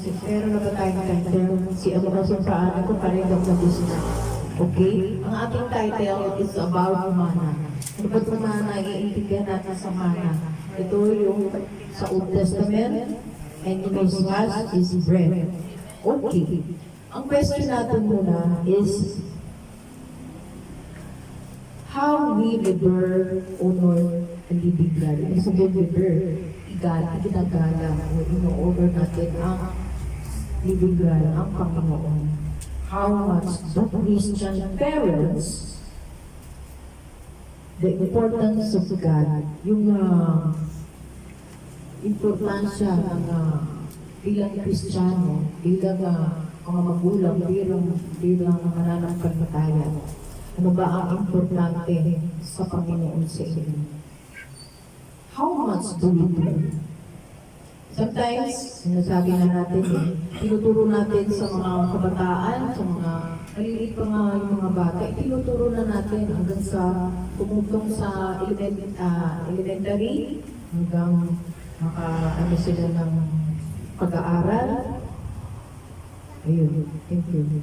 Meron na ba tayong title? Si ano kasi paano ko parang na business. Okay? Ang ating title is about mana. Ano ba itong mana? Iintindihan natin sa mana. Ito yung sa Old Testament, and in Christmas is bread. Okay. Ang question natin muna is, how we revere, honor, and living God. Ibig sabihin, revere, ginagalang, o ino-honor natin ang living God, ang Panginoon. How much do Christian parents the importance of God, yung importansya ng bilang Kristiyano, bilang mga magulang, bilang mananampalataya. Ano ba ang importante sa Panginoon sa inyo? How much do we do? Sometimes, sinasabi na natin, tinuturo natin sa mga kabataan, sa mga maliliit pa nga yung mga bata, itinuturo na natin hanggang sa tumutong sa elementary, hanggang maka-ano sila ng pag-aaral. Ayun, thank you.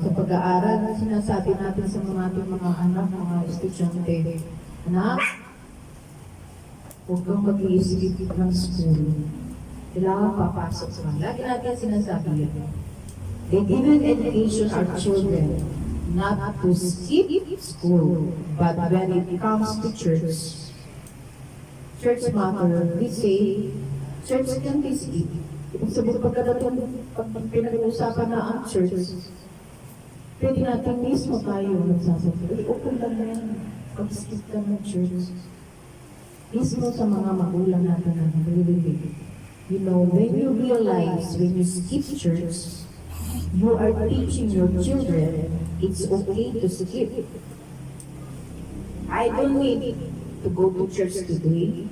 Sa pag-aaral, sinasabi natin sa mga ating mga anak, mga estudyante, anak, huwag kang mag-iisip ng school. Kailangan papasok sa mga. Lagi natin sinasabi yan. They give an education our children not to skip school, but when it comes to church matter, we say, church can be skip. Ibig sabihin, pag pinag-uusapan na ang church, pwede natin mismo tayo nagsasabi, okay lang yan, pag-skip ka ng church. Mismo sa mga magulang natin na nalilibig. You know, when you realize, when you skip church, you are teaching your children it's okay to skip. I don't need to go to church today.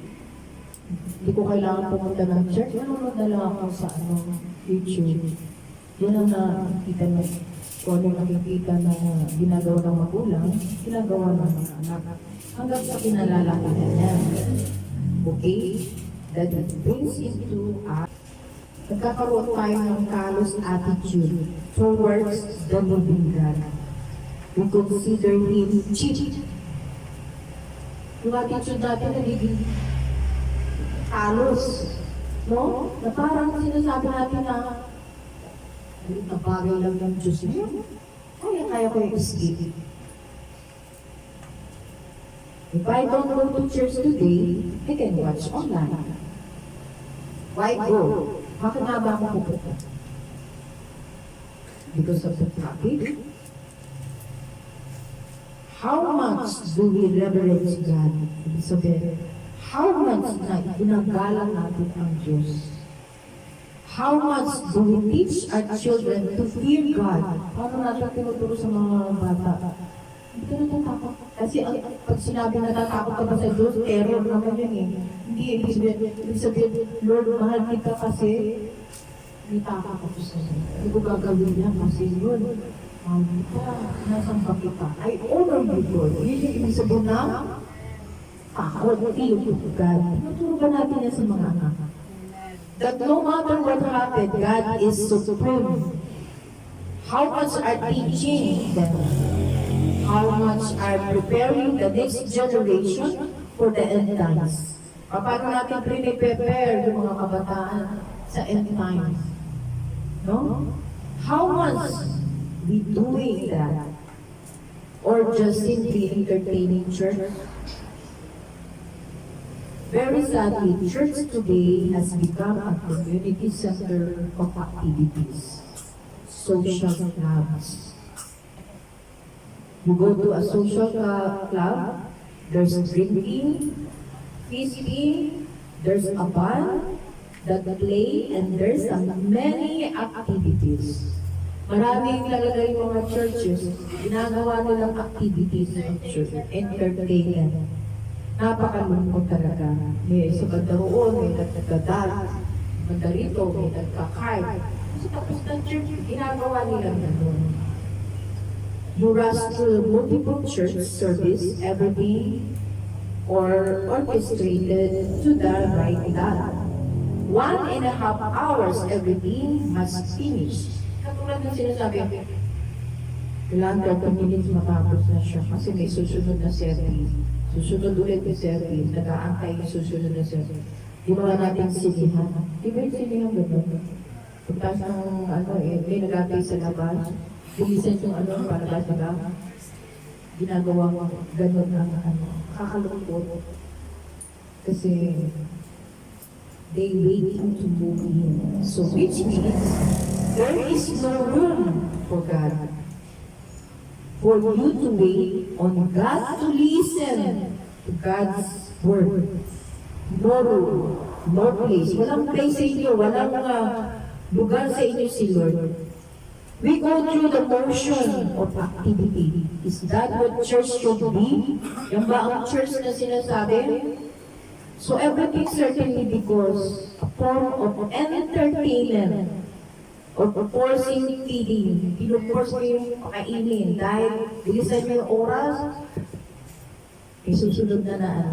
Hindi ko kailangan pumunta ng church. Nanonood na lang ako sa YouTube. Yan ang nakikita na kung ano nakikita na ginagawa ng magulang, ginagawa ng mga anak. Hanggang sa pinalalaki na niya. Okay? That brings into us, nagkakaroon tayo ng callous attitude towards the living God. We consider Him cheap. Yung attitude natin nagiging callous. No? Na parang sinasabi natin na bagay lang ng Diyos niya. Kaya ko i-skip. If I don't go to church today, I can watch online. Why go? Bakit nga ba ako pupunta? Because of the traffic? How much do we reverence God? Ibig sabihin, how much na inagalang natin ang Diyos? How much do we teach our children to fear God? Paano natin tinuturo sa mga bata? Hindi ka natatakot. Kasi pag sinabi natatakot ka ba sa Diyos, terror naman yun eh. Hindi, ibig sabihin, Lord, mahal kita kasi may takot ako sa Diyos. Hindi ko gagawin yan kasi yun. Mahal kita, nasamba kita. I honor you, Lord. Yun yung ibig sabihin na takot, fear of God. Tinuturo ba natin yan sa mga anak? That no matter what happened, God is supreme. How much are teaching them? How much are preparing the next generation for the end times? Paano natin prepare yung mga kabataan sa end times? No? How much we doing that? Or just simply entertaining church? Very sadly, church today has become a community center of activities, social clubs. You go to a social club, there's drinking, feasting, there's a band that play, and there's many activities. Maraming lalagay mga churches, ginagawa nilang activities ng church, entertainment. Napakalungkot talaga. May sa banda roon, may nagdadal, banda rito, may nagkakart. Kasi tapos ng church, ginagawa nilang gano'n. You rush to multiple church service every day or orchestrated to the right God. 1.5 hours everything must finish. Katulad ng sinasabi, kailangan 30 minutes matapos na siya kasi may susunod na service. Susunod ulit yung service, nag-aantay yung susunod na service. Ginawa natin sinihan. Di ba yung sinihan gano'n? Pagkas ng may nag-aantay sa labas, bilisan yung palabas nila. Ginagawa mo gano'n ang kakalungkot. Kasi they waiting to move in. So which means there is no room for God. For you to wait on God to listen to God's word. No room, no place. Walang place sa inyo, walang lugar sa inyo si Lord. We go through the motion of activity. Is that what church should be? Yan ba ang church na sinasabi? So everything certainly because a form of entertainment or forcing feeding. Pinuforce mo yung pakainin dahil bilisan mo yung oras, may susunod na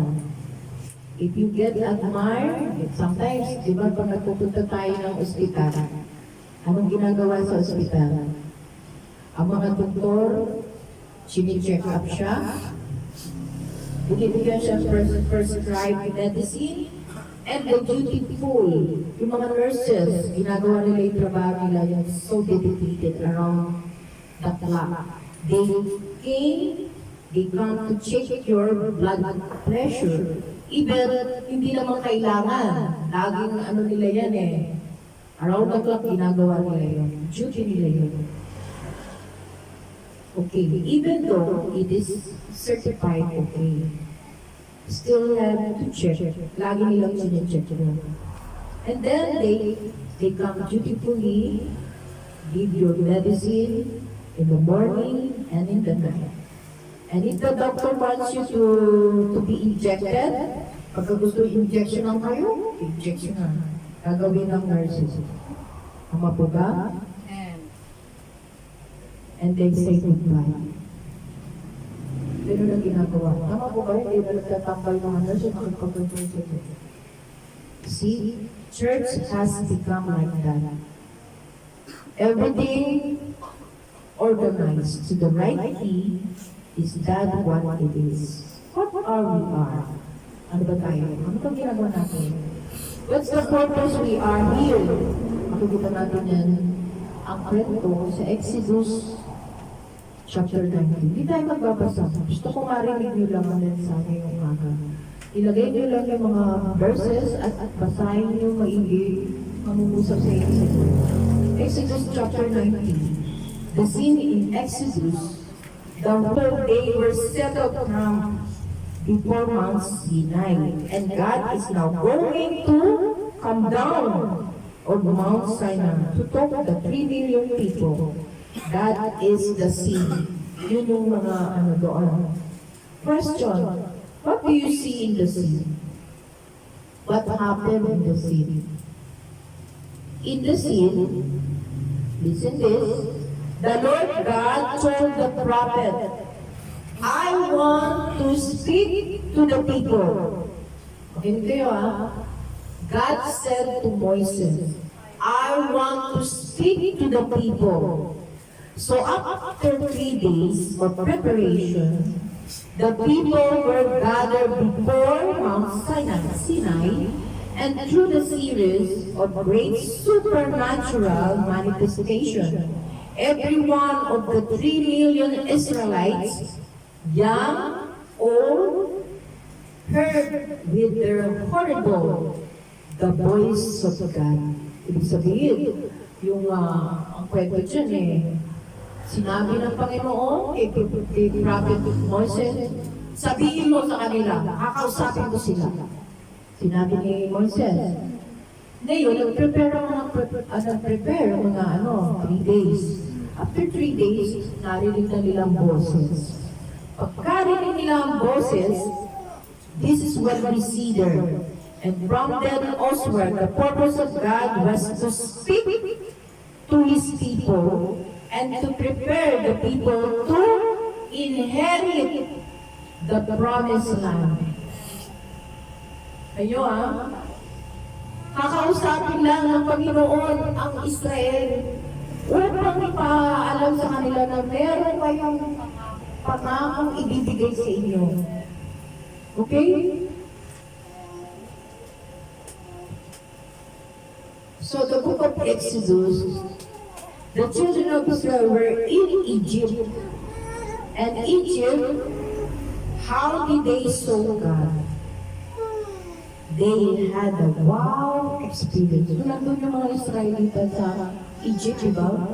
If you get admired, sometimes, di ba pag nagpupunta tayo ng ospital, anong ginagawa sa ospital? Ang mga doktor, chine-check up siya, binibigyan siya prescribed medicine, and the dutiful, yung mga nurses, ginagawa nila yung trabaho nila, yung so dedicated around the clock. They come to check your blood pressure. Even, hindi naman kailangan. Laging nila yan around the clock, ginagawa nila yun. Duty nila yun. Okay, even though it is certified okay, still have to check. Lagi nilang sine-check yun. And then they come dutifully, give your medicine in the morning and in the night. And if the doctor wants you to be injected, pagka gusto injection ng kayo, injection na. Gagawin ng nurses. Tama po ba? And they say goodbye. Ganun ang ginagawa. Tama po ba? Hindi na nagtatambay ng nurses, nakikipag-control sa ito. See, church has become like that. Everything organized to the right key. Is that what it is? What are we are? Ano ba tayo? Ano ba ginagawa natin? What's the purpose we are here? Makikita natin yan ang kwento sa Exodus chapter 19. Hindi tayo magbabasa. Gusto ko marinig nyo lang ang mensahe yung umaga. Ilagay nyo lang yung mga verses at basahin nyo maigi mamungusap sa inyo. Exodus chapter 19. The scene in Exodus, the whole day were settled from before Mount Sinai, and God is now going to come down on Mount Sinai to talk to the 3 million people. That is the scene. Yun yung mga doon. Question, what do you see in the scene? What happened in the scene? In the scene, listen this, the Lord God told the prophet, I want to speak to the people. Okay kayo God said to Moses, I want to speak to the people. So after 3 days of preparation, the people were gathered before Mount Sinai, and through the series of great supernatural manifestation, every one of the 3 million Israelites, young, old, heard with their horrible the voice of God. Ibig sabihin, yung ang kwento dyan sinabi ng Panginoon kay Prophet Moses, sabihin mo sa kanila, kakausapin ko sila. Sinabi ni Moses. Ngayon, nag-prepare ang mga 3 days. After 3 days, narinig na nilang boses. Pagkarinig nila ang boses, this is what we see there. And from then onward, the purpose of God was to speak to His people and to prepare the people to inherit the promised land. Kayo kakausapin lang ng Panginoon ang Israel upang ipaalam sa kanila na meron kayong pangakong ibibigay sa inyo. Okay? So the book of Exodus, the children of Israel were in Egypt. And Egypt, how did they saw God? They had a wow experience. Kung nandun yung mga Israelita sa Egypt, diba?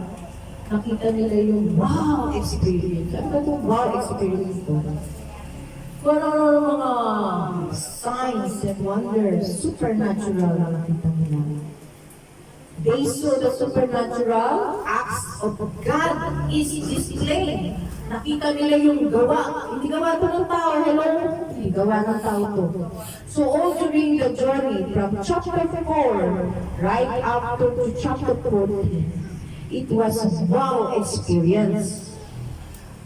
Nakita nila yung wow experience. Ano ba itong wow experience ito? Kung ano mga signs and wonders, supernatural na nakita nila. They saw the supernatural acts of God is displayed. Nakita nila yung gawa. Hindi gawa ito ng tao, hello? Hindi gawa ng tao ito. So all during the journey from chapter 4 right up to chapter 14, it was a wow experience.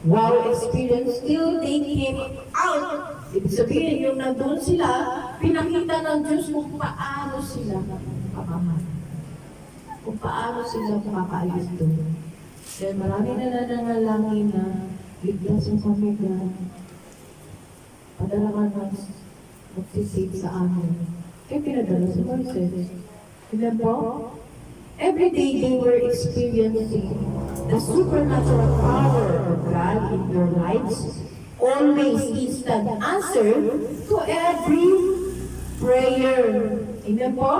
Wow experience till they came out. Ibig sabihin, yung nandun sila, pinakita ng Diyos kung paano sila kapamahal. Kung paano sila makakaalis doon. Dahil marami na nananalangin na ligtas mo kami, God. Padala ka na magsisave sa amin. Kaya pinadala si Moises. Diba po? Every day they were experiencing the supernatural power of God in their lives. Always instant answer to every prayer. Amen po?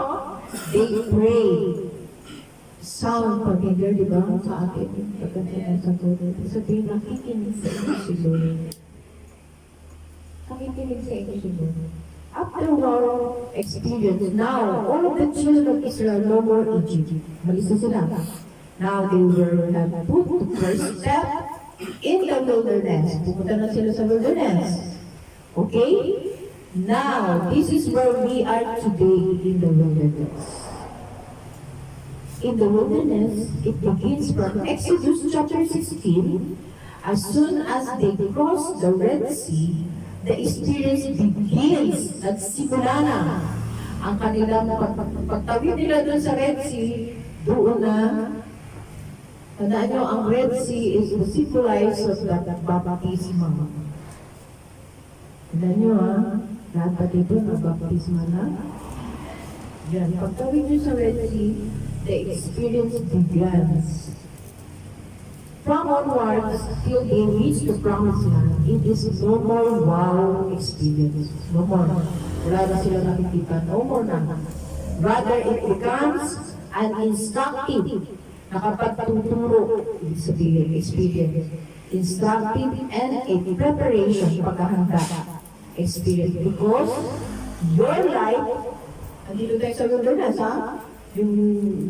They pray. Sound familiar, di ba? Sa akin, pagkakita sa Lord. Sabihin, nakikinig sa inyo si Lord. Nakikinig sa inyo si Lord. After our experience, now, all of the children of Israel no more Egypt. Malis na sila. Now they were put to first step in the wilderness. Pupunta na sila sa wilderness. Okay? Now, this is where we are today in the wilderness. In the wilderness, it begins from Exodus chapter 16. As soon as they cross the Red Sea, the experience begins. Nagsimula na ang kanilang pagtawid nila doon sa Red Sea. Doon na, tandaan nyo, ang Red Sea is the symbolize of the baptisma. Tandaan nyo lahat pa dito na baptisma na. Yan, pagtawid nyo sa Red Sea, the experience begins. From onwards till they reach the promised land, it is no more wow experience. No more. Wala na sila nakikita. No more na. Rather, it becomes an instructive, nakapagtuturo, ibig sabihin, experience. Instructive and a preparation, paghahanda experience. Because your life, andito tayo sa wilderness, ha? Yung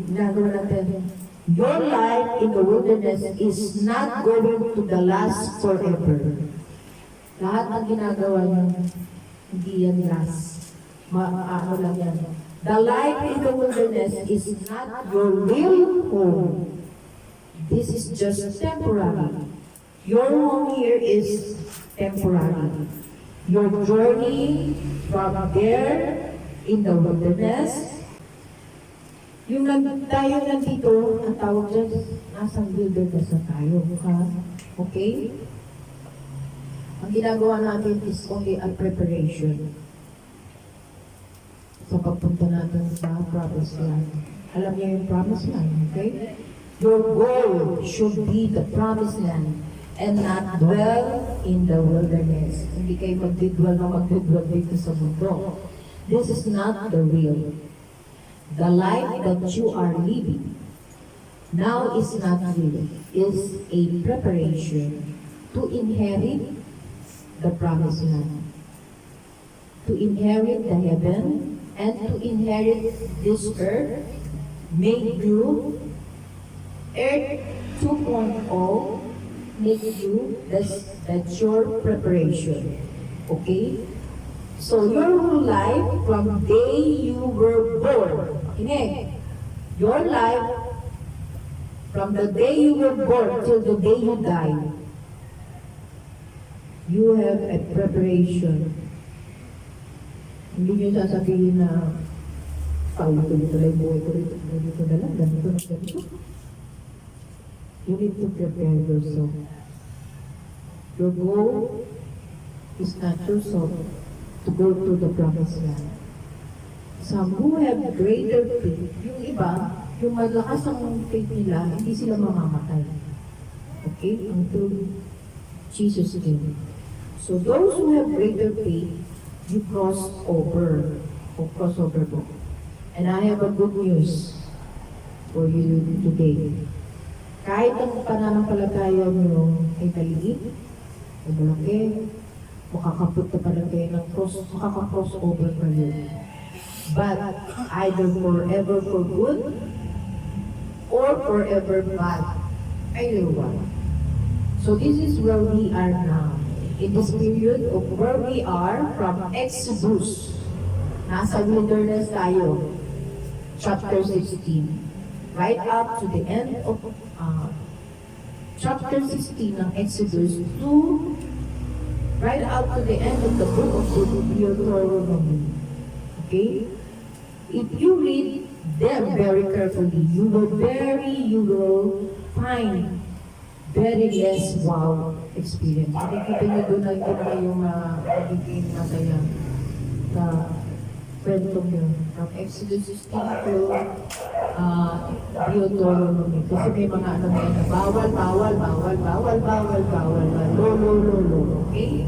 ginagawa natin. Your life in the wilderness is not going to the last forever. Lahat ng ginagawa niyo, hindi yan last. Ano lang yan. The life in the wilderness is not your real home. This is just temporary. Your home here is temporary. Your journey from there in the wilderness, yung tayo nandito, ang tawag dyan, nasa wilderness na tayo. Okay? Ang ginagawa natin is only a preparation sa pagpunta natin sa promised land. Alam niyo yung promised land, okay? Your goal should be the promised land and not dwell in the wilderness. Hindi kayo magdidwell dito sa mundo. This is not the real. The life that you are living now is not real, is a preparation to inherit the promised land, to inherit the heaven, and to inherit this earth made you Earth 2.0, make you that's your preparation. Okay? So your whole life from the day you were born, your life from the day you were born till the day you die, you have a preparation. Hindi nyo sasabihin na paulit-ulit buhay ko rito. Ganito na lang, ganito na ganito. You need to prepare yourself. Your goal is not yourself to go to the promised land. Some who have greater faith, yung iba, yung malakas ang faith nila, hindi sila mamamatay. Okay? Until Jesus came. So those who have greater faith, you cross over. O cross over po. And I have a good news for you today. Kahit ang pananampalataya nyo ay maliit, ay malaki, makakapunta pa lang kayo ng makaka-cross over kayo. But either forever for good or forever bad. Either one. So this is where we are now. In this period of where we are from Exodus. Nasa wilderness tayo. Chapter 16. Right up to the end of chapter 16 ng Exodus to right up to the end of the book of Deuteronomy. Okay? If you read them very carefully, you will find very less wow experience. Nakikita niyo doon na ito na kayong magiging masaya sa kwentong yun. From Exodus 16 to Deuteronomy. Kasi may mga ano ngayon na bawal, lolo. Okay?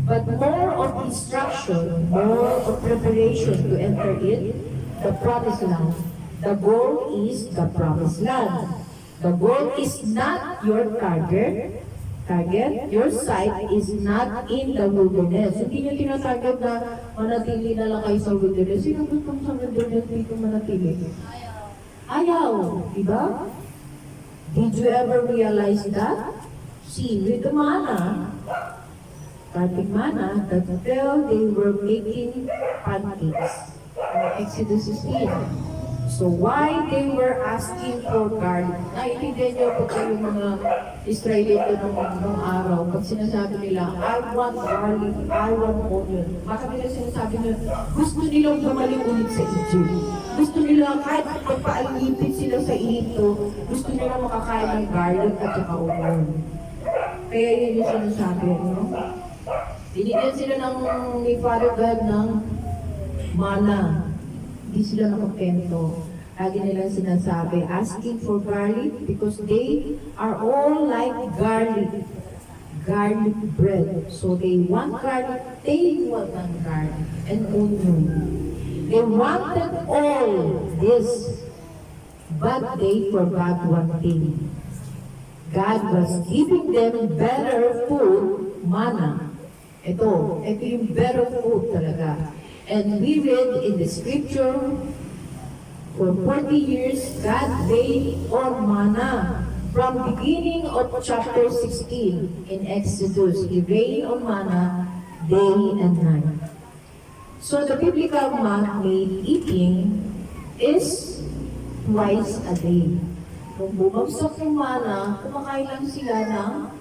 But more of instruction, more of preparation to enter it, the promised land. The goal is the promised land. The goal is not your target. Your sight is not in the wilderness. Hindi nyo tinatarget na manatili na lang kayo sa wilderness. Sino gusto sa wilderness dito manatili? Ayaw. Diba? Did you ever realize that? See, with the manna, starting manna, that fell, they were making pancakes. Exodus 16. So why they were asking for garlic? Naiintindihan niyo po kayo mga Israelite nung araw, pag sinasabi nila, I want garlic, I want onion. Baka nila sinasabi nila, gusto nilang bumalik ulit sa Egypt. Gusto nila, kahit pagpaalipin sila sa Egypto, gusto nila makakain ng garlic at saka onion. Kaya yun yung sinasabi, no? Binigyan sila ni Father God ng mana. Hindi sila nakapento. Lagi nilang sinasabi, asking for garlic because they are all like garlic bread. So they want garlic, they want garlic and onion. They wanted all this, but they forgot one thing. God was giving them better food, manna. Ito yung better food talaga. And we read in the scripture, for 40 years, God laid on manna. From beginning of chapter 16 in Exodus, He rained on manna day and night. So the biblical man-made eating is twice a day. Kung bumagsak yung manna, kumakain lang sila ng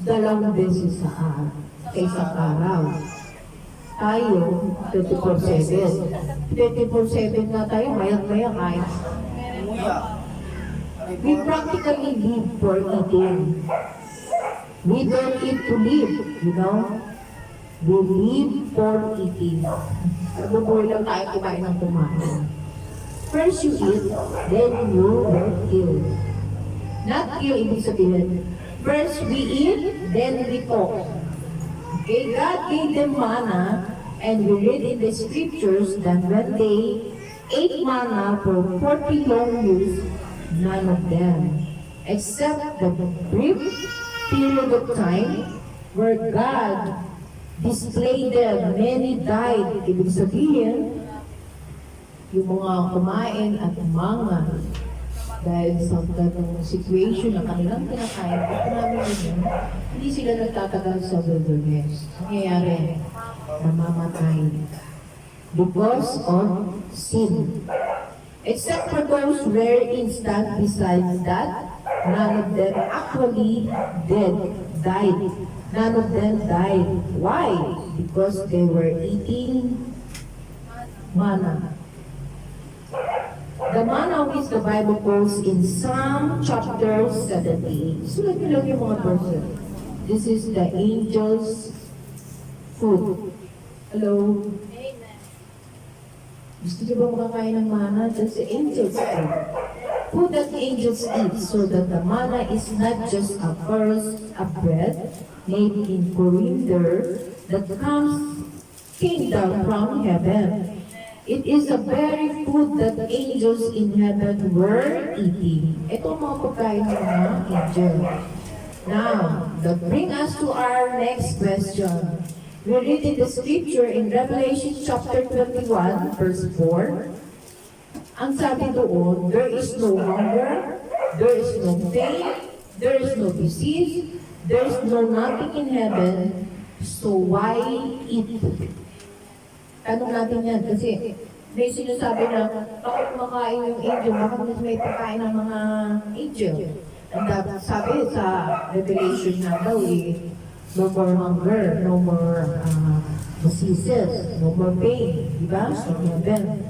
2 beses sa araw. Tayo, 24/7. 24/7 na tayo, mayat-maya kahit. We practically live for eating. We don't eat to live, you know? We live for eating. Bubuhay lang tayo kumain ng kumain. First you eat, then you will kill. Not kill, ibig sabihin. First we eat, then we talk. Okay, God gave them manna, and we read in the scriptures that when they ate manna for 40 long years, none of them, except the brief period of time where God displayed them, many died. Ibig sabihin, yung mga kumain at umangal dahil sa ganong situation na kanilang kinakain, at namin yun, hindi sila nagtatagal sa wilderness. Nangyayari, namamatay because of sin. Except for those rare instances besides that, none of them actually died. None of them died. Why? Because they were eating manna. the manna which the Bible quotes in Psalm chapter 78. Sulat niyo lang yung mga verses. This is the angel's food. Hello? Gusto niyo ba makakain ng manna? That's the angel's food. Food that angels eat, so that the manna is not just a bread made in coriander that came down from heaven. It is the very food that angels in heaven were eating. Ito ang mga pagkain ng mga angel. Now, that brings us to our next question. We read in the scripture in Revelation chapter 21, verse 4. Ang sabi doon, there is no hunger, there is no pain, there is no disease, there is no nothing in heaven, so why eat? Tanong natin yan kasi may sinasabi na bakit kumakain yung angel, bakit may pagkain ng mga angel. And sabi sa Revelation na daw no more hunger, no more diseases, no more pain, di ba? So heaven.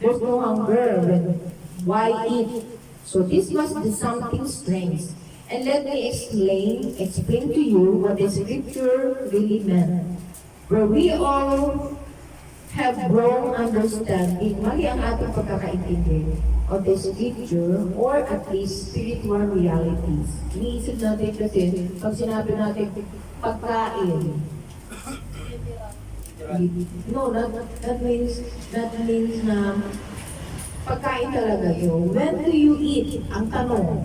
There's no hunger, why eat? So this must be something strange. And let me explain to you what the scripture really meant. Where we all have wrong understanding, mali ang ating pagkakaintindi of the scripture or at least spiritual realities. Iniisip natin kasi pag sinabi natin pagkain, no, that means na pagkain talaga yun. When do you eat? Ang tanong,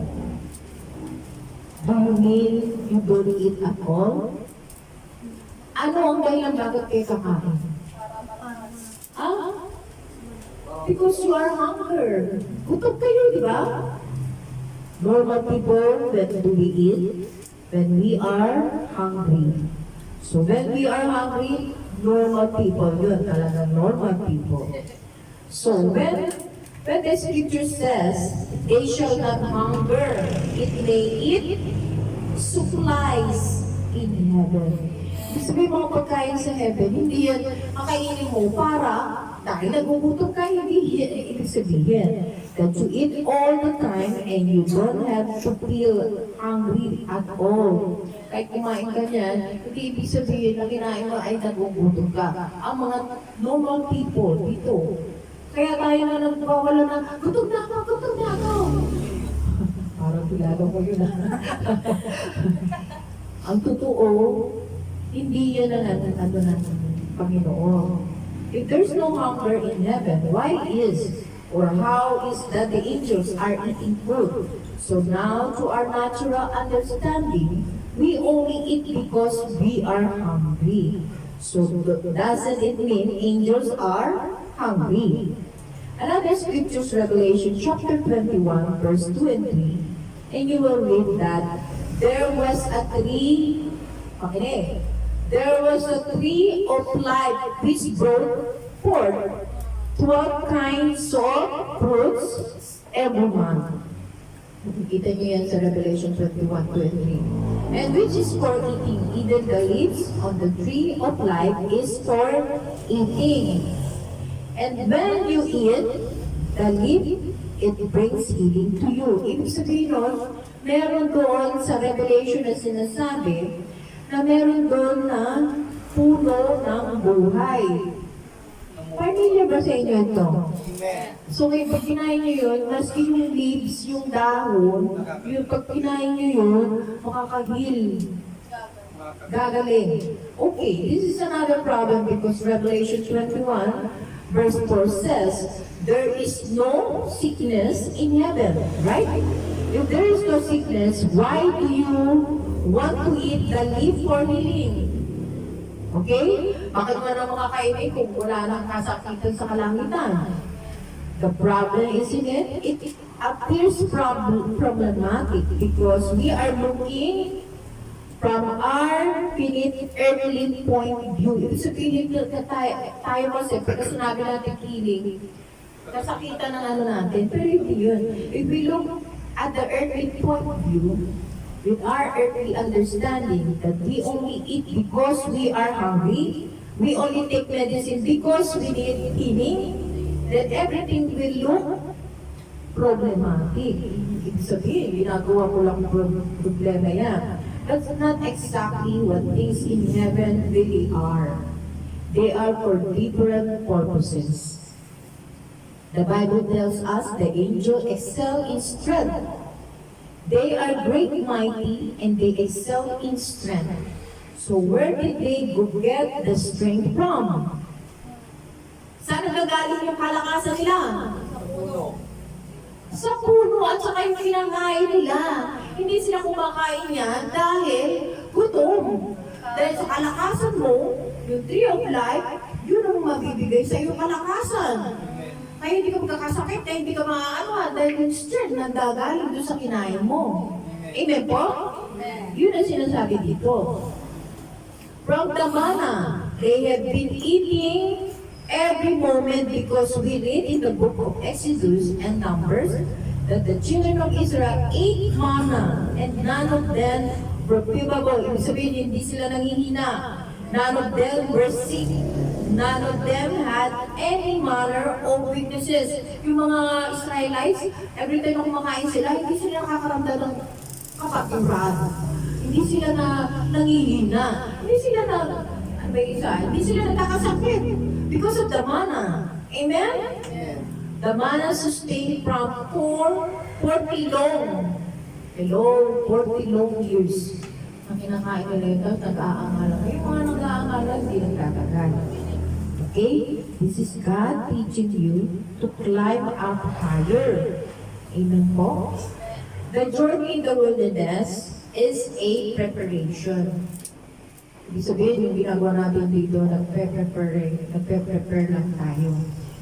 do you mean you don't eat at all? Ano ang dahilan bakit kayo kakain? Because you are hunger. Gutom kayo, di ba? Normal people, when do we eat? When we are hungry. So when we are hungry, normal people yun, talagang normal people. So when the scripture says, they shall not hunger, it may eat supplies in heaven. Ibig sabihin mga pagkain sa heaven, hindi yan makainin mo para dahil nagugutom ka, hindi yan ibig sabihin. That you eat all the time and you don't have to feel hungry at all. Kahit kumain ka niyan, hindi ibig sabihin na kinain mo ay nagugutom ka. Ang mga normal people dito, kaya tayo na nagpawala na, gutom na ako. Parang kilala ko yun. Ang totoo, hindi yan ang ano ng Panginoon. If there's no hunger in heaven, why is or how is that the angels are eating food? So now, to our natural understanding, we only eat because we are hungry. So doesn't it mean angels are hungry? Another scriptures, Revelation chapter 21, verse 2 and 3, and you will read that there was a tree, there was a tree of life which brought forth 12 kinds of fruits every month. Kita niyo yan sa Revelation 21, 2 and 3. And which is for eating, even the leaves of the tree of life is for eating. And when you eat the leaf, it brings healing to you. Ibig sabihin nun, meron doon sa Revelation na sinasabi, na meron doon na puno ng buhay. Familiar ba sa inyo ito? So, pag kinain nyo yun, maski yung leaves, yung dahon, yung pag kinain nyo yun, makakahil. Gagaling. Okay, this is another problem because Revelation 21, verse 4 says, there is no sickness in heaven, right? If there is no sickness, why do you want to eat the leaf for healing? Okay? Bakit nga na makakainin kung wala nang kasakitan sa kalangitan? The problem is in it appears problematic because we are looking from our finite earthly point of view. Ibig sabihin na tayo kasi, pagka sinabi natin healing, kasakitan ng ano natin, pero hindi yun. If we look at the earthly point of view, with our earthly understanding that we only eat because we are hungry, we only take medicine because we need healing, then everything will look problematic. Ibig sabihin, ginagawa ko lang problema yan. That's not exactly what things in heaven really are. They are for different purposes. The Bible tells us the angels excel in strength. They are great, mighty, and they excel in strength. So where did they go get the strength from? Saan nagagaling yung kalakasan nila? Sa puno at saka yung kinakain nila. Hindi sila kumakain yan dahil gutom. Dahil sa kalakasan mo, yung tree of life, yun ang mabibigay sa iyong kalakasan. Kaya hindi ka magkakasakit, kaya hindi ka maaano, dahil yung strength na gagaling doon sa kinain mo. Amen po? Yun ang sinasabi dito. From the manna, they have been eating every moment because we read in the book of Exodus and Numbers that the children of Israel ate manna and none of them were pitiable. Ibig sabihin, hindi sila nangihina. None of them were sick. None of them had any manner of weaknesses. Yung mga Israelites, every time na kumakain sila, hindi sila nakakaramdam ng kapaturan. Hindi sila nangihina. Hindi sila hindi sila nagkakasakit because of the manna. Amen? The manna sustained from 40 long. Hello, 40 long years. Ang kinakain nila ito, nag-aangalan. Yung mga nag-aangalan, hindi nagtatagal. Okay? This is God teaching you to climb up higher. Amen po? The journey in the wilderness is a preparation. Ibig sabihin, yung ginagawa natin dito, nagpe-prepare lang tayo.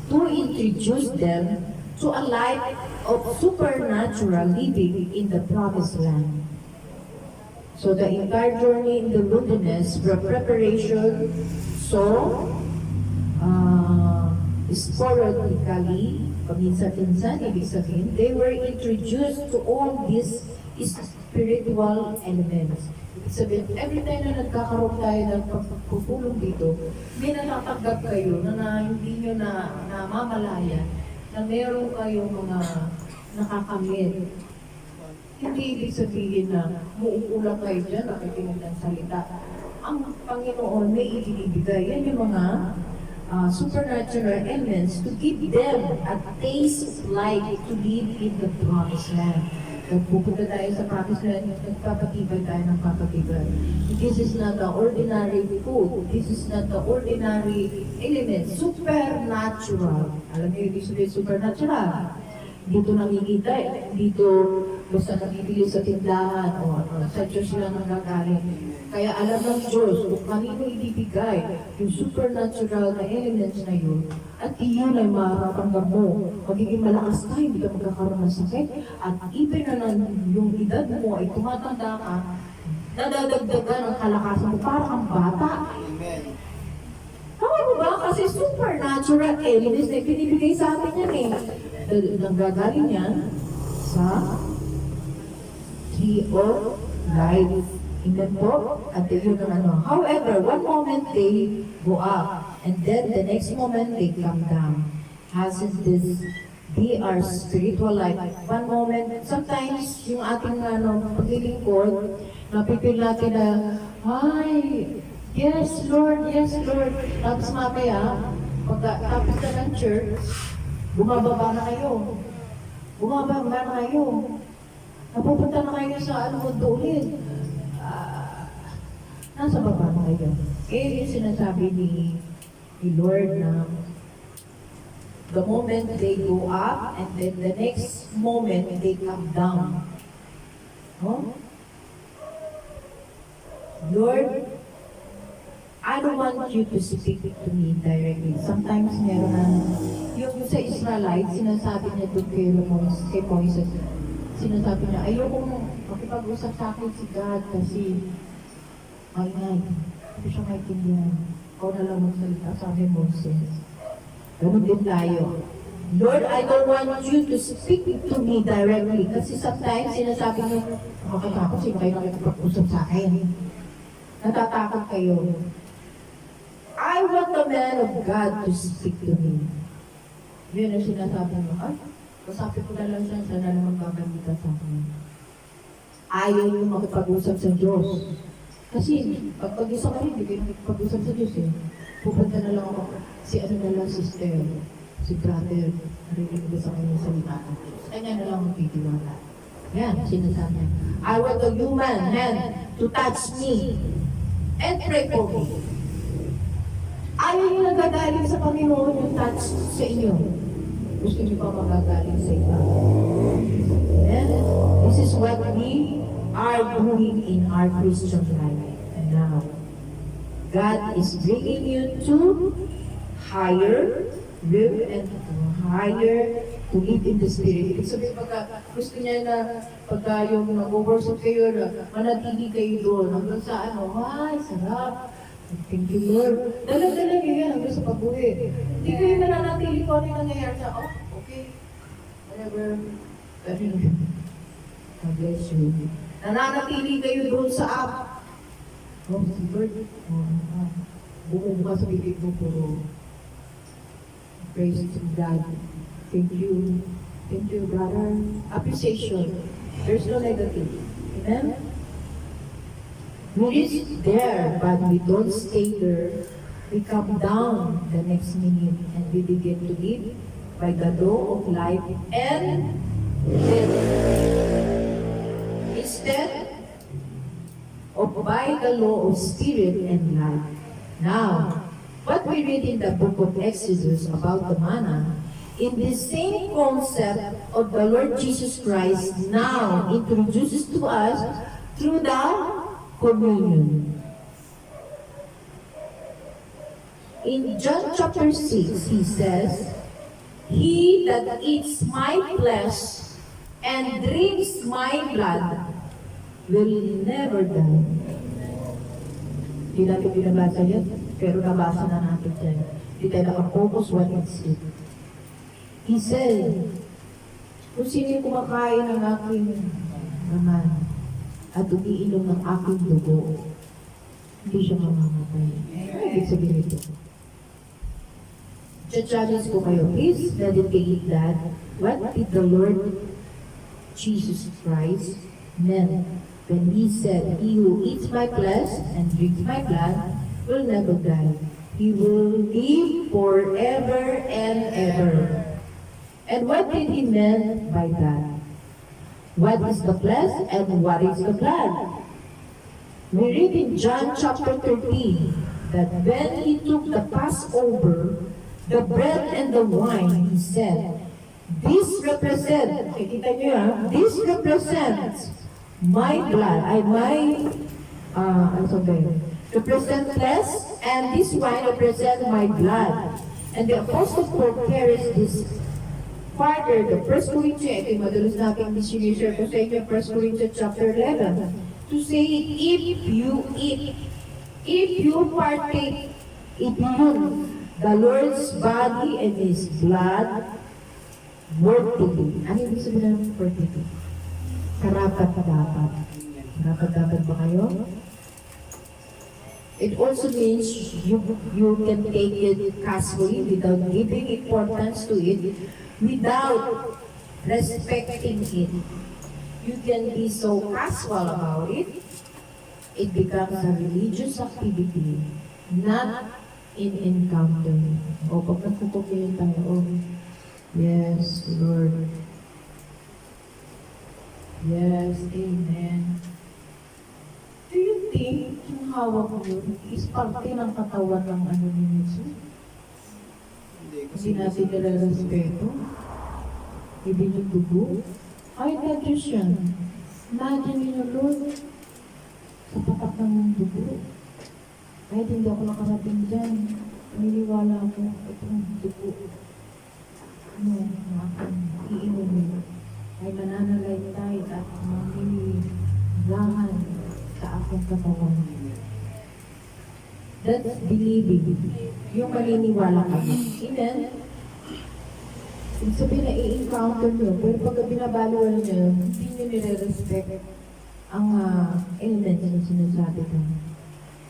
To introduce them to a life of supernatural living in the promised land. So the entire journey in the wilderness, the preparation, sporadically, paminsan-minsan, ibig sabihin, they were introduced to all these spiritual elements. Ibig sabihin, every time na nagkakaroon tayo ng pagpupulong dito, may natatanggap kayo na hindi nyo na mamalaya na meron kayong mga nakakamit. Hindi ibig sabihin na muuulang kayo dyan, nakikinig ng salita. Ang Panginoon may ibinibigay. Yan yung mga supernatural elements to give them a taste of life to live in the promised land. Pupunta tayo sa promised land, nagpapatibay tayo ng papatibay. This is not the ordinary food. This is not the ordinary element. Supernatural. Alam niyo, ibig sabihin supernatural. Dito nakikita, dito basta nakikita sa tindahan o sa Diyos lang nanggagaling. Kaya alam ng Diyos kung kanino ibibigay yung supernatural na elements na yun at iyon ay mararamdam mo. Magiging malakas ka, hindi ka magkakaroon ng sakit at even na yung edad mo ay tumatanda ka, nadadagdagan ang kalakasan mo para kang bata. Amen. Tama mo ba? Kasi supernatural elements na binibigay sa atin yan eh. Nanggagaling yan sa tree of life. Amen po? At yun ang ano. However, one moment they go up, and then the next moment they come down. As is this, they are spiritual life. One moment, sometimes yung ating paglilingkod, napipil natin na, ay, yes Lord, yes Lord. Tapos mamaya, pagkatapos na ng church, bumababa na kayo. Bumababa na kayo. Napupunta na kayo sa mundo ulit. Nasa baba na kayo. Eh, yung sinasabi ni Lord na the moment they go up and then the next moment they come down. No? Lord, I don't want you to speak to me directly. Sometimes meron na, yung sa Israelites, sinasabi niya doon kay Moises, sinasabi niya, ayoko makipag-usap sa akin si God kasi maingay. Hindi siya maintindihan. Ikaw na lang magsalita sa akin, Moses. Ganun din tayo. Lord, I don't want you to speak to me directly. Kasi sometimes sinasabi niyo, makatakot sino kayo nakikipag-usap sa akin. Natatakot kayo. I want the man of God to speak to me. Yun ang sinasabi mo, ay, Kasabi ko na lang siya, sana naman magkamali ka sa akin. Ayaw yung makipag-usap sa Diyos. Kasi, pag pag-isa ka rin, hindi kayo makipag-usap sa Diyos eh. Pupunta na lang ako, si ano na lang, sister, si brother, narinig ko sa kanya salita ng Diyos. Kanya na lang magtitiwala. Yan, sinasabi niya. I want a human hand to touch me and pray for me. Ayaw yung nagagaling sa Panginoon yung touch sa inyo. Gusto niyo pa magagaling sa iba. And this is what we are doing in our Christian life now. God is bringing you to higher, live and higher to live in the Spirit. Ibig sabihin, gusto niya na pagka yung mag-worship kayo, manatili kayo doon. Hanggang sa ano, ay, sarap. Thank you, Lord. Dala-dala niyo yan hanggang sa pag-uwi. Hindi kayo nananatili ko ano yung nangyayari sa, oh, okay. Whatever. God bless you. Nananatili kayo doon sa app. Oh, si Lord. Bumubuka sa bibig mo puro. Praise to God. Thank you. Thank you, brother. Appreciation. There's no negative. Amen? We reach there, but we don't stay there. We come down the next minute and we begin to live by the law of life and death. Instead of by the law of spirit and life. Now, what we read in the book of Exodus about the manna, in the same concept of the Lord Jesus Christ now introduces to us through the communion. In John chapter 6, he says, "He that eats my flesh and drinks my blood will never die." Hindi natin binabasa yan, pero nabasa na natin yan. Hindi tayo nakafocus what it's it. He said, kung sino yung kumakain ng aking laman at umiinom ng aking dugo, hindi siya mamamatay. Ibig sabihin ito. Challenge ko kayo, please dedicate that. What did the Lord Jesus Christ meant when He said, "He who eats my flesh and drinks my blood will never die. He will live forever and ever." And what did He mean by that? What is the flesh and what is the blood? We read in John chapter 13 that when He took the Passover, the bread and the wine, He said, "This represents," kita niyo "this represents my blood," represent flesh, and this wine represents my blood. And the Apostle Paul carries this further, the 1 Corinthians, ito yung madalas natin sinishare ko sa inyo, 1 Corinthians chapter 11, to say, if you eat, if you partake, if you the Lord's body and His blood, worthily. Ano yung sabihin ng worthily? Karapat-dapat. Karapat-dapat ba kayo? It also means you can take it casually without giving importance to it, without respecting it. You can be so casual about it, it becomes a religious activity, not in encounter. O pag nagpupukilan tayo, oh, yes, Lord. Yes, Amen. Do you think yung hawak mo yun is parte ng katawan ng ano ni Jesus? Hindi natin nila-respeto. Ibig yung dugo. Ay, na-Diyos yan. Imagine nyo, Lord, sa patak ng dugo. Kahit hindi ako nakarating dyan, naniniwala ako, itong dugo. Ano, ang aking iinumin ay mananalaytay at mamimilahan sa aking katawan. That's believing. Yung maniniwala ka. Amen? Ibig sabihin na i-encounter nyo, pero pagka binabaluan nyo, hindi nyo nire-respect ang elements na sinasabi ko.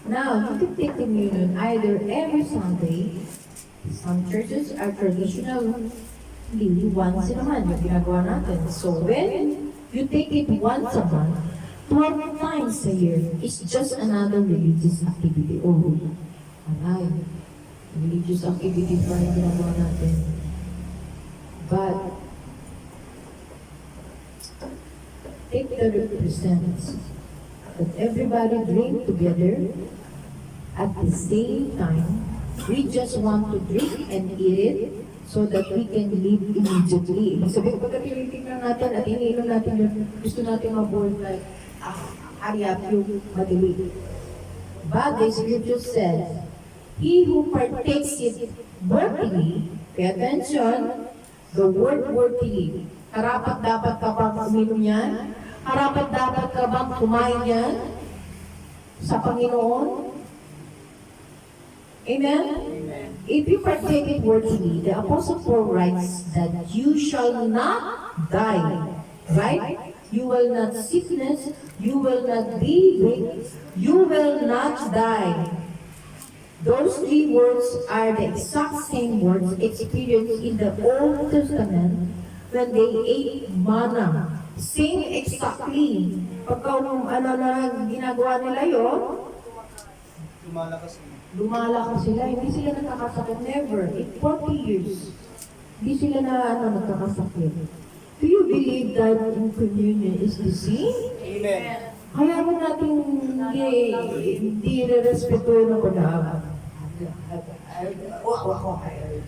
Now, you can take communion either every Sunday. Some churches are traditional Hindi, once in a month yung ginagawa natin. So when you take it once a month, 12 times a year, it's just another religious activity. Oh, alay, religious activity pa rin ginagawa natin. But, take the represents that everybody drink together at the same time. We just want to drink and eat it so that we can live immediately. Ibig sabihin, pagka tinitingnan natin at iniinom natin yun, gusto natin ma-board like, hurry up, yung madali. But the scripture says, he who partakes it worthily, pay attention, the word worthily. Karapat dapat ka bang uminom yan? Karapat dapat ka bang kumain yan? Sa Panginoon? Amen? Amen. If you partake it worthily, the Apostle Paul writes that you shall not die, right? You will not sickness, you will not be weak, you will not die. Those three words are the exact same words experienced in the Old Testament when they ate manna. Same exactly. Pagka ginagawa nila yun, lumalakas sila. Hindi sila nagkakasakit. Never. In 40 years, hindi sila nagkakasakit. Do you believe that in communion is the same? Amen. Kaya mo natin hindi re-respetuhin ako na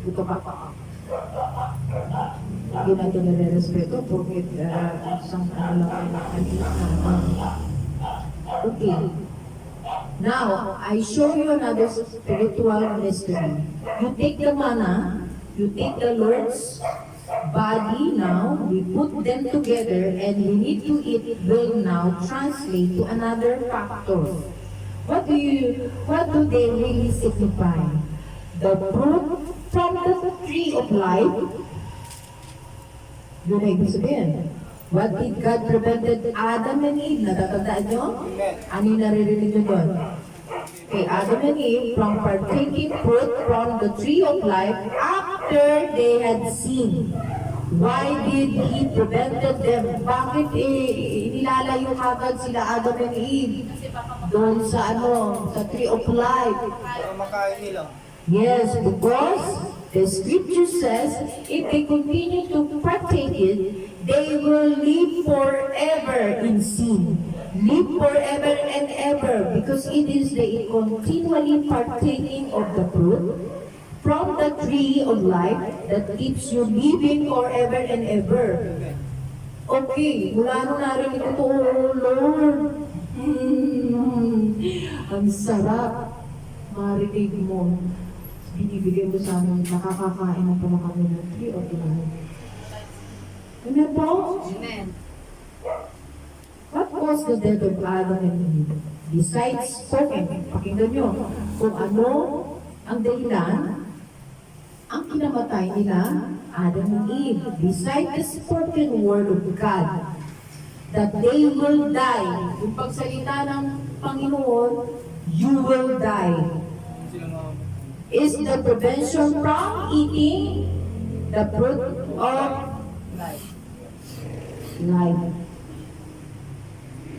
ito pa. Hindi natin nare-respeto porque isang lang okay. Now, I show you another spiritual mystery. You take the manna, you take the Lord's body now, we put them together and we need to eat will now translate to another factor. What do they really signify? The fruit from the tree of life. Yun ay ibig sabihin. What did God prevented Adam and Eve? Natatandaan nyo? Ano yung naririnig nyo doon? Okay, Adam and Eve from partaking fruit from the tree of life after they had sinned. Why did He prevented them? Bakit nilalayo agad sila Adam and Eve? Doon sa sa tree of life. Para makain nila. Yes, because the scripture says, if they continue to partake it, they will live forever in sin. Live forever and ever, because it is the continually partaking of the fruit from the tree of life that keeps you living forever and ever. Okay, mula nung narinig ko, oh Lord, ang sarap marinig mo. Binibigay mo sa amin, nakakakain na pala kami ng tree of life. Amen po? Amen. What was the death of Adam and Eve? Besides spoken, pakinggan nyo, kung ano ang dahilan, ang kinamatay nila, Adam and Eve. Besides the spoken word of God, that they will die. Yung pagsalita ng Panginoon, you will die. Is the prevention from eating the fruit of life.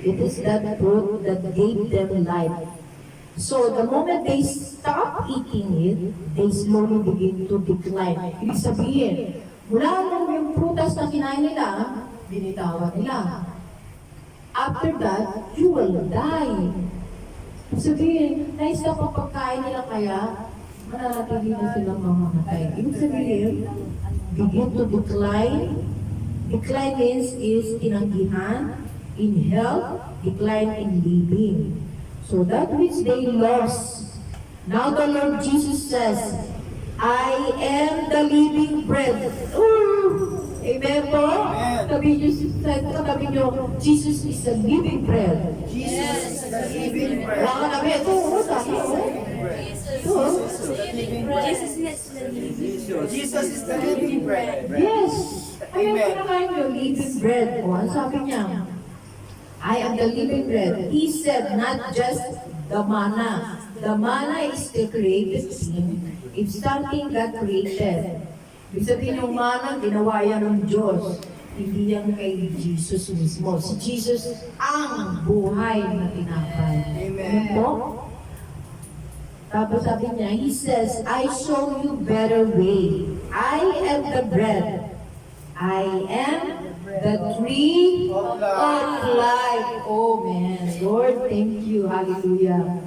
It is that fruit that gave them life. So the moment they stop eating it, they slowly begin to decline. Ibig sabihin, mula nung yung prutas na kinain nila, binitawan nila. After that, you will die. Ibig sabihin, na-stop ang pagkain nila kaya, mananatili na silang mamamatay. Ibig sabihin, begin to decline. Decline is tinanggihan, in health, decline in living. So that which they lost. Now the Lord Jesus says, I am the living bread. Ooh! Amen po? Sabi nyo, Jesus is the living bread. Jesus is the living bread. Wala ka namin. Ito, sabi ko. Jesus is the living bread. Yes. Ayaw ko na kayo yung living bread. O, ang sabi niya, I am the living bread. He said, not just the manna. The manna is the created thing. It's something God created. Ibig sabihin yung manang ginawa yan ng Diyos. Hindi yan kay Jesus mismo. Si Jesus ang buhay na tinapay. Amen. Ano po? Tapos sabi niya, He says, I show you better way. I am the bread. I am the tree of life. Oh man, Lord, thank you. Hallelujah.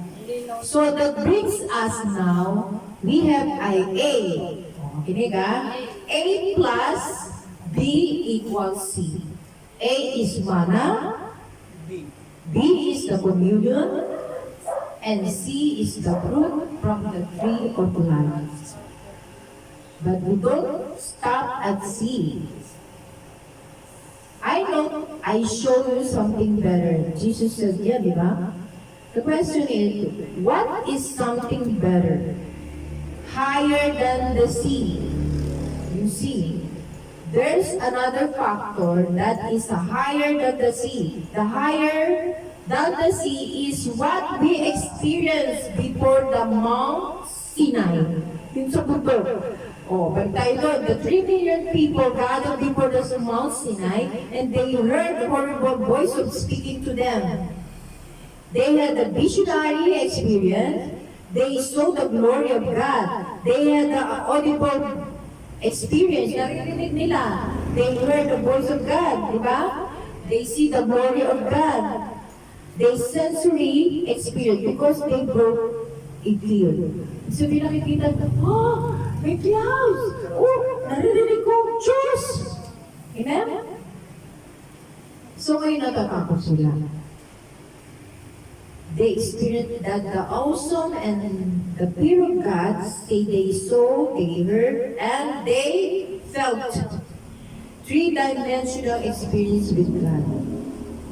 So that brings us now, we have A. Kinig ha? A plus B equals C. A is manna, B. B is the communion, and C is the fruit from the tree of life. But we don't stop at C. I know, I show you something better. Jesus said, yeah, di ba? The question is, what is something better? Higher than the sea. You see, there's another factor that is higher than the sea. The higher than the sea is what we experienced before the Mount Sinai. Yung sa bundok. Oh, but tayo doon, the 3 million people gathered before the Mount Sinai and they heard the horrible voice of speaking to them. They had a visionary experience. They saw the glory of God. They had the audible experience. Narinig nila. They heard the voice of God, di ba? They see the glory of God. They sensory experience because they broke it clear. So pinakikita, oh, may clouds. Oh, naririnig ko ang Diyos. Amen? So ngayon natatakot sila. They experienced that the awesome and the fear of God, they saw, they heard, and they felt. Three-dimensional experience with God.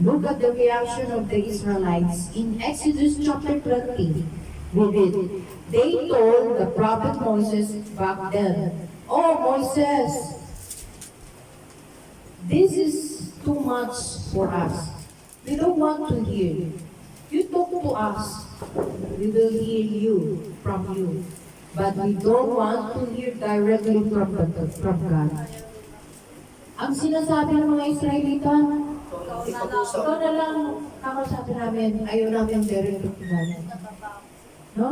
Look at the reaction of the Israelites in Exodus chapter 20. We read, they told the prophet Moses back then, oh Moses, this is too much for us. We don't want to hear. You talk to us, we will hear you from you. But we don't want to hear directly from God. Ang sinasabi ng mga Israelita, ikaw na lang kakausapin namin, ayaw namin direct to God. No?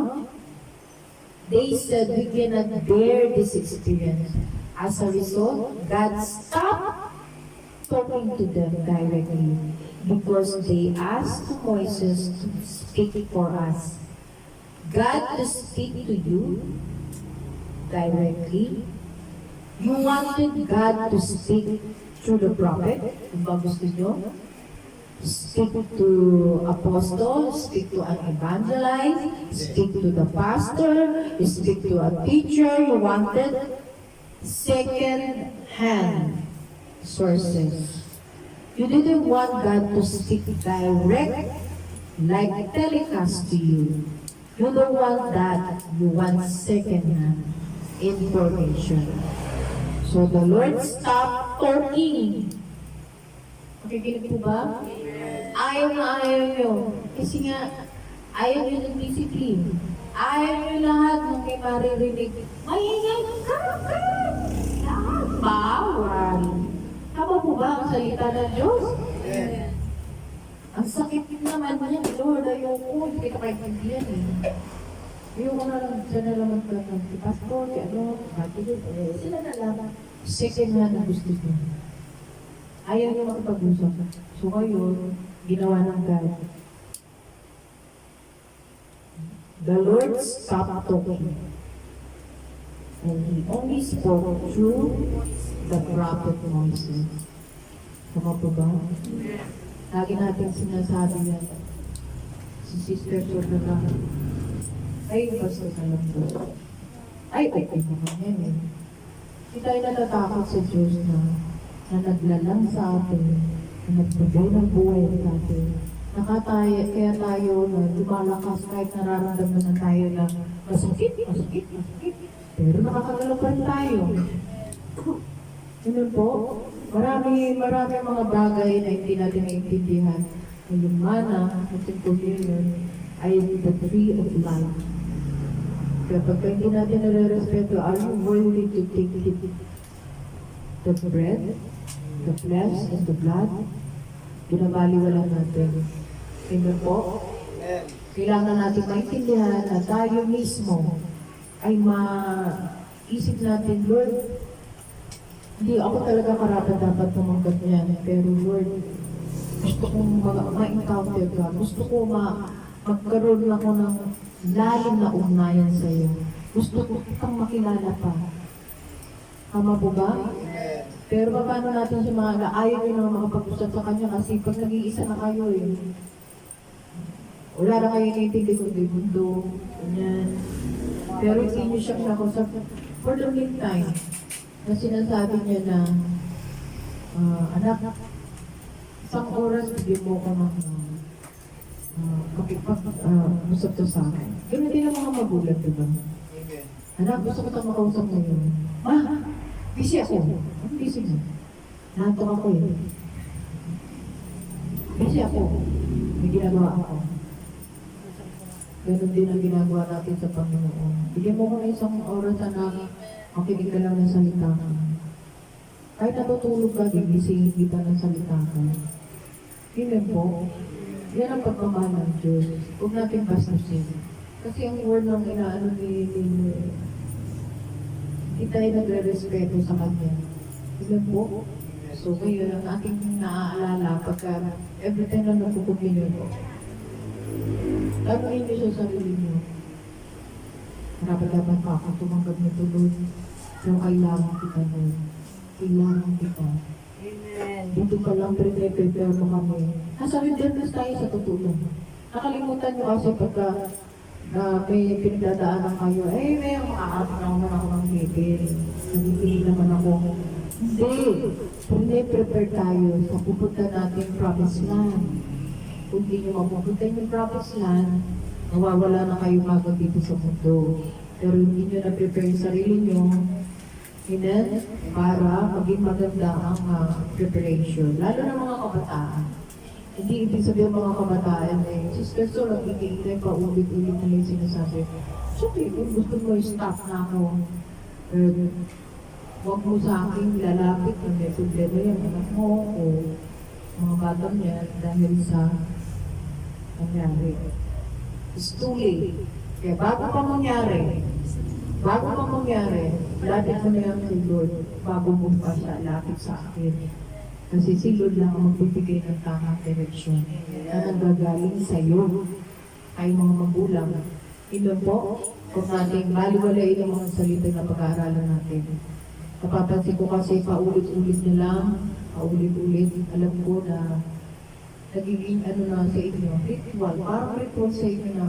They said we cannot bear this experience. As a result, God stopped talking to them directly because they asked Moses to speak for us. God to speak to you directly. You wanted God to speak through the prophet. Kung ba gusto nyo? Speak to apostle, speak to an evangelist, speak to the pastor, speak to a teacher. You wanted second-hand sources. You didn't want God to speak direct, like telecast to you. You don't want that. You want second-hand information. So the Lord stopped talking. Makikinig po ba? Ayaw na ayaw nyo. Kasi nga, ayaw nyo ng discipline. Ayaw nyo lahat ng may maririnig. Maingay ka! Lahat bawal. Tama po ba ang salita ng Diyos? Amen. Ang sakit naman niya, Lord, ayoko. Hindi ka kaintindihan eh. Ayoko na lang, siya na lang magpapag. Si Pastor, si ano, Matthew, sila na lang. Second hand na gusto niya. Ayaw niya makipag-usap. So ngayon, ginawa ng God. The Lord stopped talking. And He only spoke through the prophet Moses. Tama po ba? Lagi natin sinasabi yan. Si Sister Sorda ay, basta ka lang po. Ay, okay naman yan eh. Hindi tayo natatakot sa Diyos na naglalang sa atin, na nagbigay ng buhay sa atin. Kaya tayo na lumalakas kahit nararamdaman na tayo na masakit. Pero nakakagalaw pa rin tayo. Ganun po, marami mga bagay na hindi natin naiintindihan. Yung mana at yung communion ay the tree of life. Kapag hindi natin nare-respeto, are you worthy to take the bread, the flesh, and the blood? Binabaliwala natin. Amen po? Amen. Kailangan natin maintindihan na tayo mismo ay maisip natin, Lord, hindi ako talaga karapat-dapat tumanggap niyan. Pero Lord, gusto kong ma-encounter ka. Gusto ko magkaroon ako ng lalim na ugnayan sa iyo. Gusto ko kang makilala pa. Tama po ba? Amen. Pero paano natin siya mga ayaw nyo na makapag-usap sa kanya kasi pag nag-iisa na kayo wala na kayo naitindi kundi mundo. Ganyan. Pero hindi nyo siya nakausap for the meantime na sinasabi niya na anak, isang oras bigyan mo ko ng makipag-usap to sa akin. Ganun din ang mga magulang, diba? Amen. Anak, gusto ko itong makausap ngayon. Busy ako. Ang busy mo? Natok ako eh. Busy ako. May ginagawa ako. Ganun din ang ginagawa natin sa Panginoon. Bigyan mo ko na isang oras na makinig ka lang ng salita ka. Kahit natutulog ka, gigisingin kita ng salita ka. Amen po. Yan ang pagmamahal ng Diyos. Huwag natin bastusin. Kasi ang word ng inaano ni hindi tayo nagre-respeto sa Kanya. Amen po? So ngayon, ang ating naaalala pagka every time na nagkukumpinyon ko, tanongin niyo sa sarili niyo, dapat pa ako tumanggap nito, Lord. Pero kailangan kita, Lord. Kailangan kita. Amen. Dito pa lang prepare mo kami. Nasa wilderness tayo sa tutulong. Nakalimutan niyo kasi pagka may pinagdadaanan kayo, may makakapag naman ako ng higil. Nagigil naman ako. Hindi. Prepare tayo sa pupunta natin promised land. Kung hindi nyo mapupunta yung promised land, nawawala na kayo agad dito sa mundo. Pero hindi nyo na-prepare yung sarili nyo, para maging maganda ang preparation. Lalo na mga kabataan. Hindi ibig sabihin mga kabataan Sister Sol, ang ikikita paulit-ulit na yung sinasabi. Siyempre, kung gusto mo stop na ako, huwag mo sa akin lalapit kung may problema yan, anak mo o mga batang yan dahil sa nangyari. It's too late. Kaya bago pa mangyari, lapit mo na yan kay Lord, bago mo pa siya lapit sa akin. Kasi si Lord lang ang magbibigay ng tamang direksyon na nanggagaling sa iyo ay mga magulang. Ilan po, kung natin baliwalain ang mga salita na pag-aaralan natin. Napapansin ko kasi paulit-ulit na lang, alam ko na nagiging na sa inyo, ritual, parang ritual sa inyo na,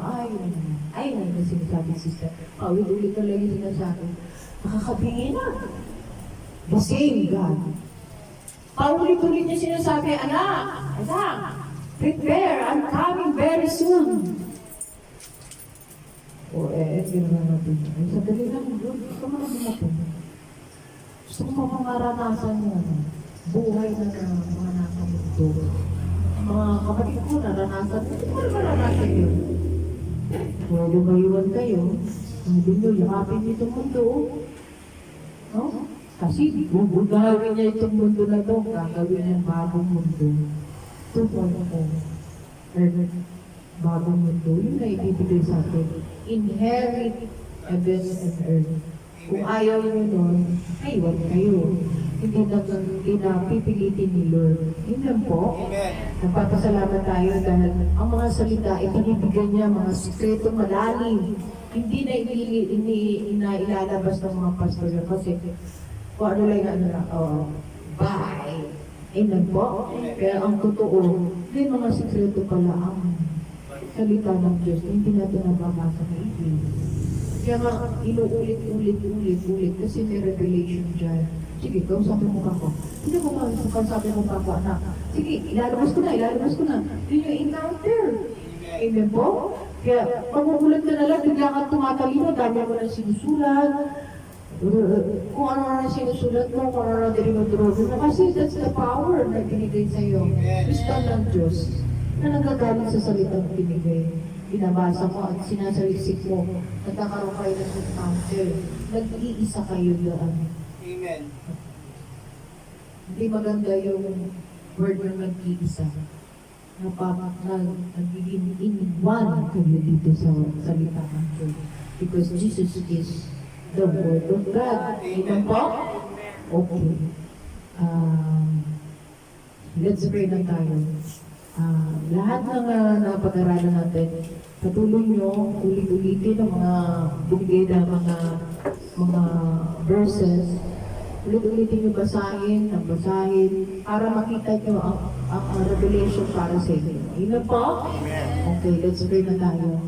ay na sinasabi sister, paulit-ulit na lang yung sinasabi, nakakabingin na. The same God. Paulit-ulit niya sinasabi, anak, prepare, I'm coming very soon. Ginawa natin. Ay, sadali lang, gusto mo na dumating. Gusto mo pa maranasan mo, buhay na mga nasa mundo. Mga kapatid ko, naranasan mo, hindi mo maranasan yun. Kung lumayuan kayo, hindi nyo yakapin niyo itong mundo. No? Kasi gagawin niya itong mundo na ito, gagawin niya bagong mundo. 2.0. Bagong mundo, yun na ibibigay sa atin. Inherit heaven and earth. Kung ayaw nyo nun, aywan kayo. Hindi na pipilitin ni Lord. Yun lang po. Amen. Nagpapasalamat tayo dahil ang mga salita, ibinibigay niya mga sikreto malalim. Hindi na ilalabas ng mga pastor kasi kung ano lang bye. Amen po. Kaya ang totoo, may mga sikreto pala ang salita ng Diyos. Hindi natin nababasa na ibig. Kaya nga, inuulit kasi may revelation dyan. Sige, kausapin mo ako. Hindi ko kausapin mo ako, anak. Sige, ilalabas ko na. Yun yung encounter. Amen po? Kaya, magugulat ka na lang, bigla kang tumatalino, dami mo na sinusulat. Kung ano na sinusulat mo, kung ano na dinodrogo mo. Kasi that's the power na binigay sa'yo. Wisdom ng Diyos na nagagaling sa salitang binigay. binabasa mo at sinasalisik mo, nagkakaroon kayo ng encounter. Nag-iisa kayo doon. Amen. Hindi maganda yung word na nag-iisa. Nagiging in one kayo dito sa salita ng Diyos. Because Jesus is the Word of God. Amen po? Okay. Let's pray na tayo. Lahat ng napag-aralan natin, patuloy nyo ulit-ulitin ang mga bugay na mga verses. Ulit-ulitin nyo basahin, para makita nyo ang revelation para sa inyo. Amen po? Okay, let's pray na tayo.